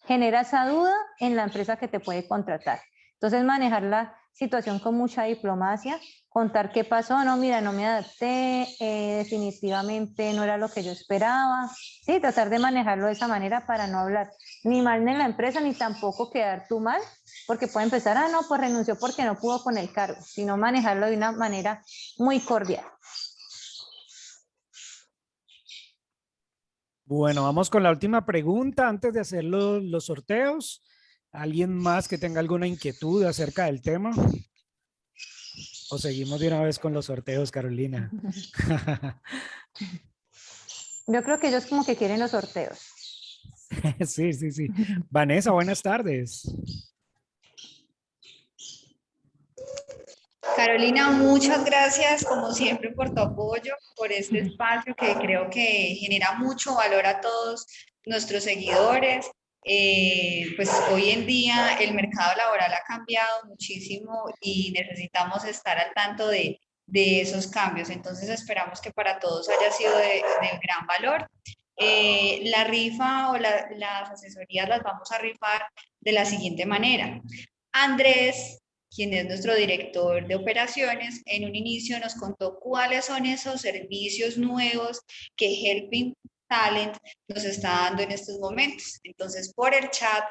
genera esa duda en la empresa que te puede contratar. Entonces, manejar la situación con mucha diplomacia, contar qué pasó, no, mira, no me adapté, definitivamente no era lo que yo esperaba, sí, tratar de manejarlo de esa manera para no hablar ni mal en la empresa, ni tampoco quedar tú mal, porque puede empezar, ah, no, pues renunció porque no pudo con el cargo, sino manejarlo de una manera muy cordial. Bueno, vamos con la última pregunta antes de hacer los sorteos. ¿Alguien más que tenga alguna inquietud acerca del tema? ¿O seguimos de una vez con los sorteos, Carolina? Yo creo que ellos como que quieren los sorteos. Sí, sí, sí. Vanessa, buenas tardes. Carolina, muchas gracias como siempre por tu apoyo, por este espacio que creo que genera mucho valor a todos nuestros seguidores. Pues hoy en día el mercado laboral ha cambiado muchísimo y necesitamos estar al tanto de esos cambios. Entonces esperamos que para todos haya sido de gran valor. La rifa o las asesorías las vamos a rifar de la siguiente manera. Andrés, quien es nuestro director de operaciones, en un inicio nos contó cuáles son esos servicios nuevos que Helping Talent nos está dando en estos momentos. Entonces, por el chat,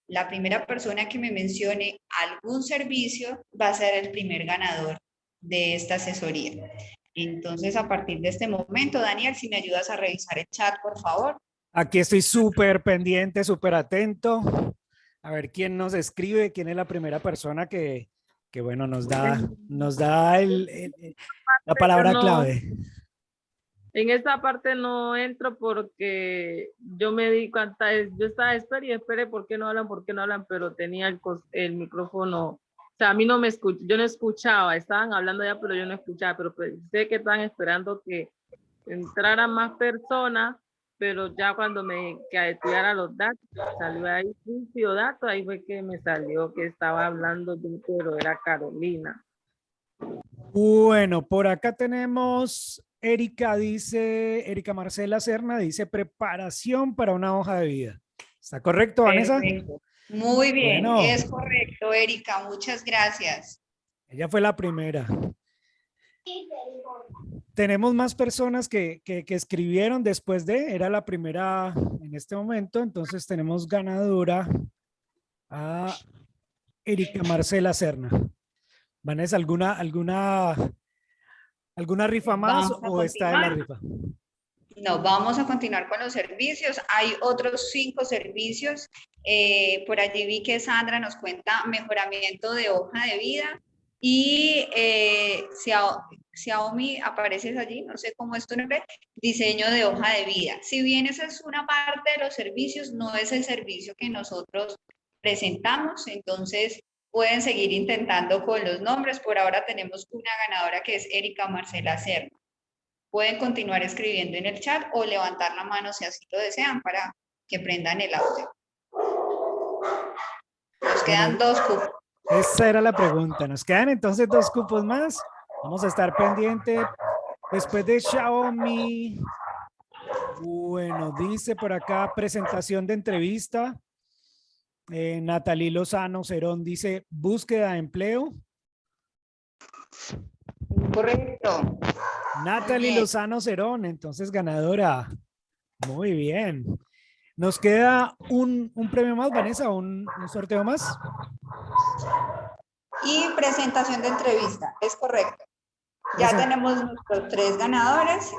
la primera persona que me mencione algún servicio va a ser el primer ganador de esta asesoría. Entonces, a partir de este momento, Daniel, si me ayudas a revisar el chat, por favor. Aquí estoy súper pendiente, súper atento. A ver quién nos escribe, quién es la primera persona que bueno, nos da la palabra clave. En esta parte no entro porque yo me di cuenta, yo estaba espere, ¿por qué no hablan? ¿Por qué no hablan? Pero tenía el micrófono, o sea, a mí no me escuchaba, yo no escuchaba, estaban hablando ya, pero yo no escuchaba, pero pues, sé que estaban esperando que entraran más personas, pero ya cuando que estudiara los datos, salió ahí juicio datos, ahí fue que me salió que estaba hablando, pero era Carolina. Bueno, por acá tenemos Erika Marcela Serna dice preparación para una hoja de vida. ¿Está correcto, Vanessa? Perfecto. Muy bien, Bueno, es correcto, Erika, muchas gracias. ella fue la primera. Tenemos más personas que escribieron después era la primera en este momento, entonces tenemos ganadora a Erika Marcela Serna. Vanessa, ¿alguna rifa más o esta es la rifa? No, vamos a continuar con los servicios. Hay otros 5 servicios. Por allí vi que Sandra nos cuenta mejoramiento de hoja de vida y Xiaomi, apareces allí, no sé cómo es tu nombre, diseño de hoja de vida. Si bien esa es una parte de los servicios, no es el servicio que nosotros presentamos, entonces pueden seguir intentando con los nombres. Por ahora tenemos una ganadora que es Erika Marcela Serna. Pueden continuar escribiendo en el chat o levantar la mano si así lo desean para que prendan el audio. Nos quedan 2 cupos. Esa era la pregunta. Nos quedan entonces 2 cupos más. Vamos a estar pendiente después de Xiaomi. Bueno, dice por acá presentación de entrevista. Natalie Lozano Cerón dice búsqueda de empleo. Correcto. Natalie Lozano Cerón, entonces ganadora. Muy bien. Nos queda un premio más, Vanessa, un sorteo más. Y presentación de entrevista, es correcto. Ya tenemos nuestros 3 ganadores.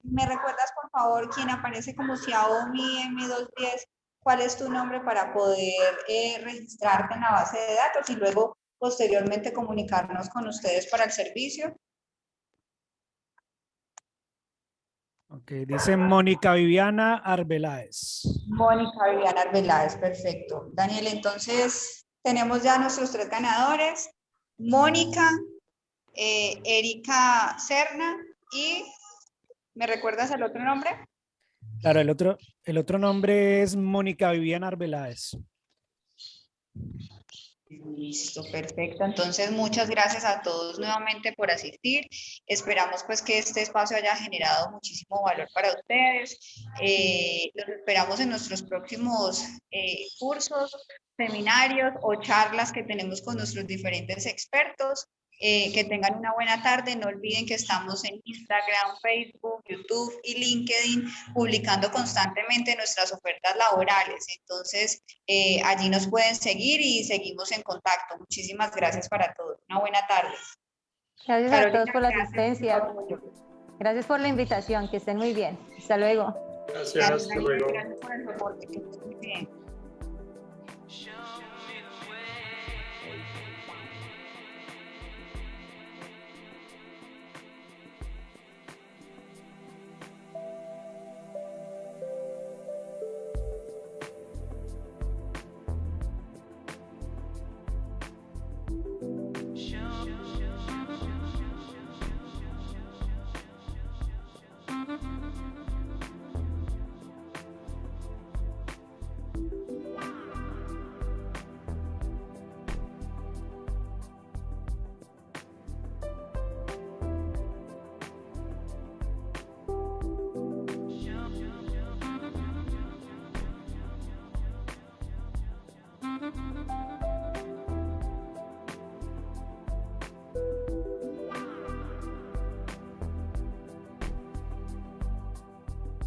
¿Me recuerdas, por favor, quién aparece como Xiaomi M210? ¿Cuál es tu nombre para poder registrarte en la base de datos y luego posteriormente comunicarnos con ustedes para el servicio? Ok, dice Mónica Viviana Arbeláez. Mónica Viviana Arbeláez, perfecto. Daniel, entonces tenemos ya nuestros 3 ganadores. Mónica, Erika Serna y ¿me recuerdas el otro nombre? Claro, el otro nombre es Mónica Viviana Arbeláez. Listo, perfecto. Entonces, muchas gracias a todos nuevamente por asistir. Esperamos pues que este espacio haya generado muchísimo valor para ustedes. Los esperamos en nuestros próximos cursos, seminarios o charlas que tenemos con nuestros diferentes expertos. Que tengan una buena tarde. No olviden que estamos en Instagram, Facebook, YouTube y LinkedIn publicando constantemente nuestras ofertas laborales. Entonces, allí nos pueden seguir y seguimos en contacto. Muchísimas gracias para todos. Una buena tarde. Gracias a Carolina, todos por la gracias asistencia. por tu apoyo. Gracias por la invitación. Que estén muy bien. Hasta luego. Gracias, hasta luego. Gracias por el soporte. Que estén muy bien. Show